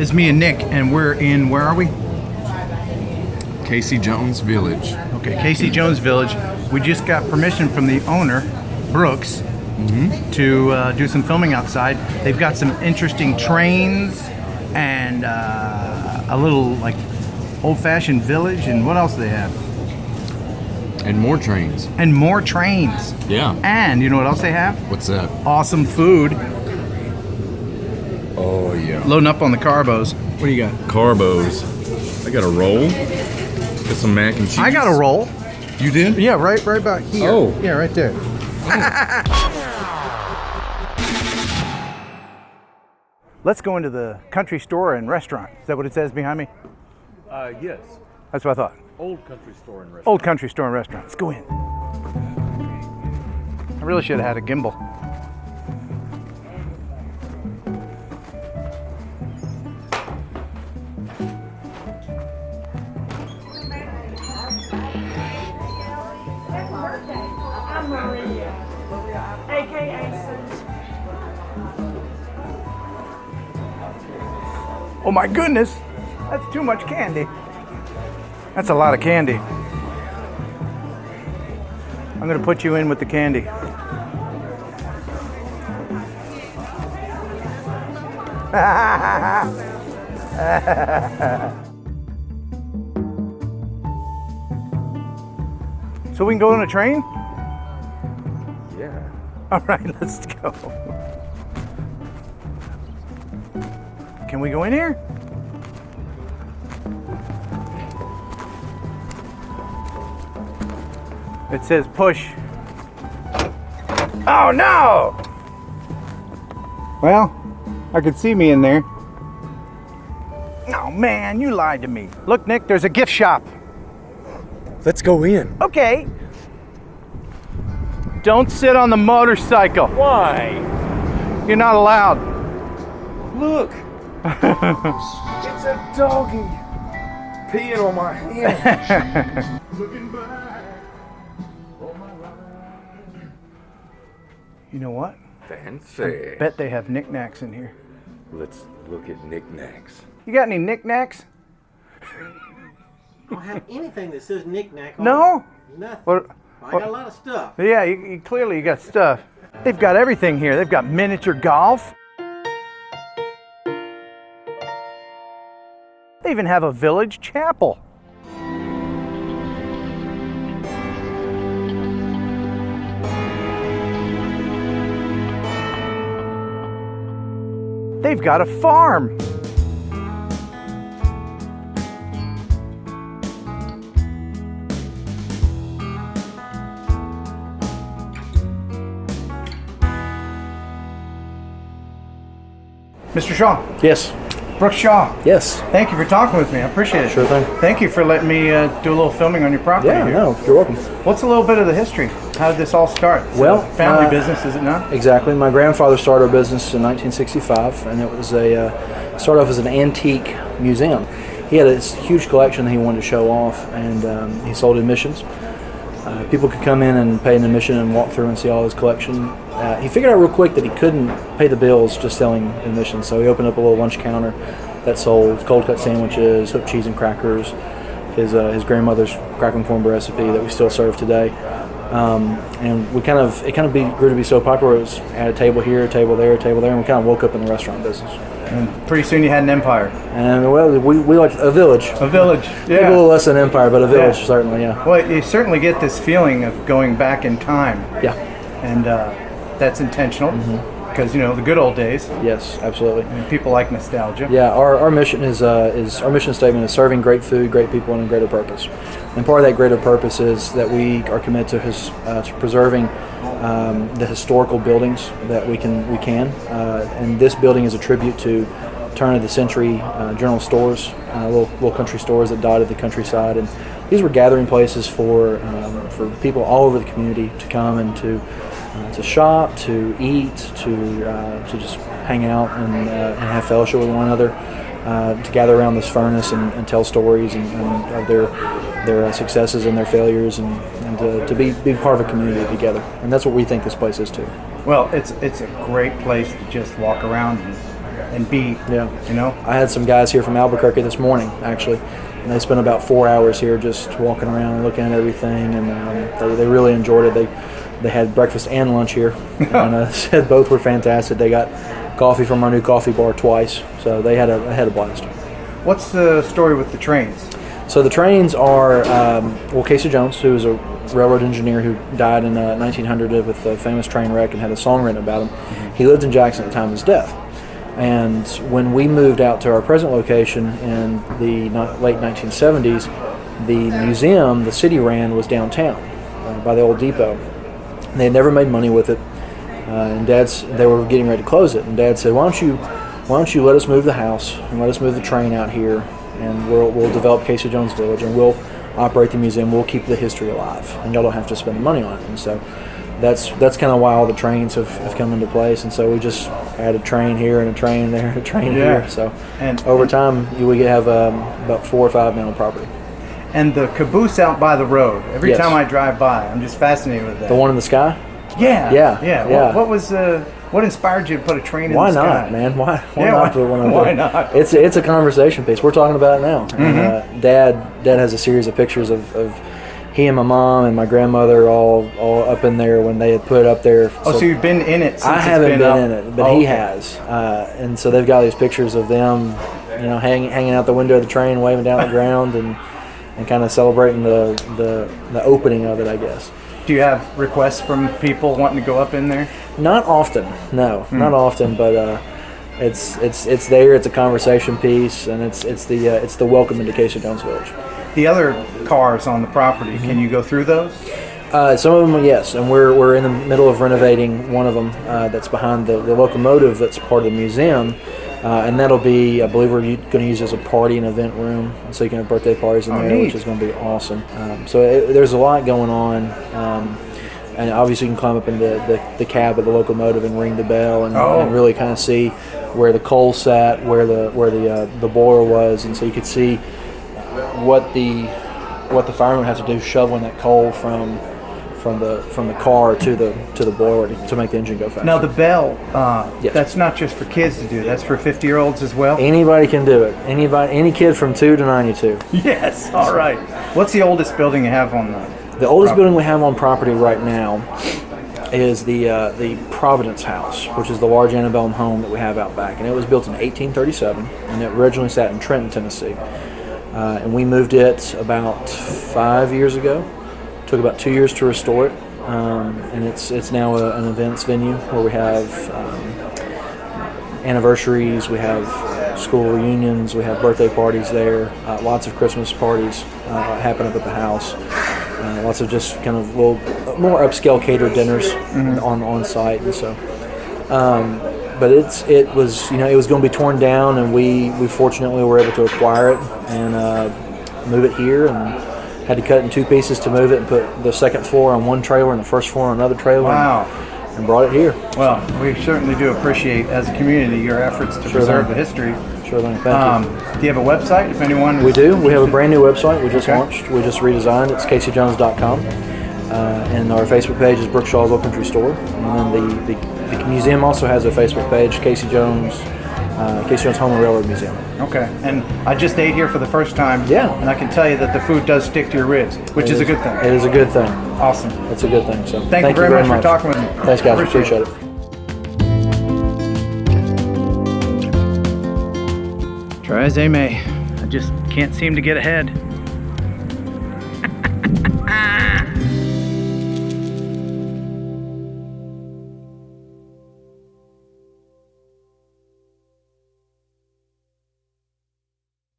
It's me and Nick, and we're in, where are we? Casey Jones Village. Okay, Casey Jones Village. We just got permission from the owner, Brooks, to do some filming outside. They've got some interesting trains and a little like old-fashioned village, and what else do they have? And more trains. And more trains. Yeah. And you know what else they have? What's that? Awesome food. Oh, yeah. Loading up on the carbos. What do you got? Carbos. I got a roll. Got some mac and cheese. I got a roll. You did? Yeah, right about here. Oh. Yeah, right there. Let's go into the country store and restaurant. Is that what it says behind me? Yes. That's what I thought. Old country store and restaurant. Old country store and restaurant. Let's go in. I really should have had a gimbal. I'm Maria, aka Susan. Oh my goodness, that's too much candy. That's a lot of candy. I'm gonna put you in with the candy. So we can go on a train? Yeah. All right, let's go. Can we go in here? It says push. Oh no! Well, I could see me in there. Oh man, you lied to me. Look, Nick, there's a gift shop. Let's go in. Okay. Don't sit on the motorcycle. Why? You're not allowed. Look. It's a doggy peeing on my hand. You know what? Fancy. Bet they have knickknacks in here. Let's look at knickknacks. You got any knickknacks? I don't have anything that says knick-knack on No? it. Nothing. What? I got a lot of stuff. Yeah, you clearly you got stuff. They've got everything here. They've got miniature golf. They even have a village chapel. They've got a farm. Mr. Shaw. Yes. Brooks Shaw. Yes. Thank you for talking with me. I appreciate it. Sure thing. Thank you for letting me do a little filming on your property Yeah, here. no, you're welcome. What's a little bit of the history? How did this all start? It's Well, a family business, is it not? Exactly. My grandfather started our business in 1965, and it was started off as an antique museum. He had this huge collection that he wanted to show off, and he sold admissions. People could come in and pay an admission and walk through and see all his collection. He figured out real quick that he couldn't pay the bills just selling admissions, so he opened up a little lunch counter that sold cold cut sandwiches, hooked cheese and crackers, his grandmother's crackling corned recipe that we still serve today. And it grew to be so popular. It was at a table here, a table there, and we kind of woke up in the restaurant business. And pretty soon you had an empire. And well, we like a village. A village, Maybe a yeah. little less than empire, but a village certainly, yeah. Well, you certainly get this feeling of going back in time. Yeah. And that's intentional because, you know, the good old days. Yes, absolutely. And people like nostalgia. Yeah, our mission is our mission statement is serving great food, great people, and a greater purpose. And part of that greater purpose is that we are committed to preserving the historical buildings that we can. And this building is a tribute to turn of the century general stores, little country stores that dotted the countryside, and these were gathering places for people all over the community to come and to shop, to eat, to just hang out and have fellowship with one another, to gather around this furnace and tell stories and of their successes and their failures, and to be part of a community together. And that's what we think this place is too. Well, it's a great place to just walk around and and be. Yeah. You know. I had some guys here from Albuquerque this morning, actually, and they spent about 4 hours here just walking around and looking at everything, and they really enjoyed it. They had breakfast and lunch here, and said both were fantastic. They got coffee from our new coffee bar twice, so they had a blast. What's the story with the trains? So the trains are, Casey Jones, who was a railroad engineer who died in 1900 with a famous train wreck and had a song written about him. Mm-hmm. He lived in Jackson at the time of his death. And when we moved out to our present location in the late 1970s, the museum the city ran was downtown by the old depot. They had never made money with it, and they were getting ready to close it. And Dad said, "Why don't you let us move the house and let us move the train out here, and we'll develop Casey Jones Village, and we'll operate the museum. We'll keep the history alive, and y'all don't have to spend the money on it." And so that's kind of why all the trains have come into place. And so we just had a train here and a train there and a train here. So over time, we have about 4 or 5 now on property. And the caboose out by the road. Every Yes. time I drive by, I'm just fascinated with that. The one in the sky? Yeah. Yeah. What inspired you to put a train in Why the sky? not, man? Why Yeah, not put one on why there? not? It's a conversation piece. We're talking about it now. And, Dad has a series of pictures of he and my mom and my grandmother all up in there when they had put it up there. Oh, so you've been in it since I it's haven't been up? in it, but he has. And so they've got these pictures of them, hanging out the window of the train, waving down the ground, and kind of celebrating the opening of it, I guess. Do you have requests from people wanting to go up in there? Not often, no, not often, but it's there. It's a conversation piece, and it's the welcome into Casey Jones Village. The other cars on the property, can you go through those? Some of them, yes, and we're in the middle of renovating one of them that's behind the locomotive that's part of the museum, and that'll be, I believe, we're going to use as a party and event room, so you can have birthday parties in there, neat. which is going to be awesome. There's a lot going on, and obviously you can climb up into the cab of the locomotive and ring the bell and really kind of see where the coal sat, where the boiler was, and so you could see what the firemen have to do shoveling that coal from the car to the boiler to make the engine go faster. Now the bell, Yes. that's not just for kids to do. That's for 50-year-olds as well? Anybody can do it. Any kid from 2 to 92. Yes, all right. What's the oldest building you have on The oldest building we have on property right now is the Providence House, which is the large antebellum home that we have out back. And it was built in 1837, and it originally sat in Trenton, Tennessee. And we moved it about 5 years ago. Took about 2 years to restore it, and it's now an events venue where we have anniversaries, we have school reunions, we have birthday parties there, lots of Christmas parties happen up at the house, lots of just kind of little more upscale catered dinners on site, and so. But it was going to be torn down, and we fortunately were able to acquire it and move it here, and had to cut it in 2 pieces to move it and put the second floor on one trailer and the first floor on another trailer. Wow. And brought it here. Well, we certainly do appreciate, as a community, your efforts to preserve the history. Sure thing. Thank you. Do you have a website if anyone is We do. We have a brand new website we just Okay. launched. We just redesigned. It's caseyjones.com. And our Facebook page is Brookshaw's Old Country Store. And then the museum also has a Facebook page, Casey Jones Home and Railroad Museum. Okay. And I just ate here for the first time. Yeah. And I can tell you that the food does stick to your ribs, which is a good thing. It is a good thing. Awesome. It's a good thing. So Thank you very much for talking with me. Thanks, guys. Appreciate it. Try as they may, I just can't seem to get ahead.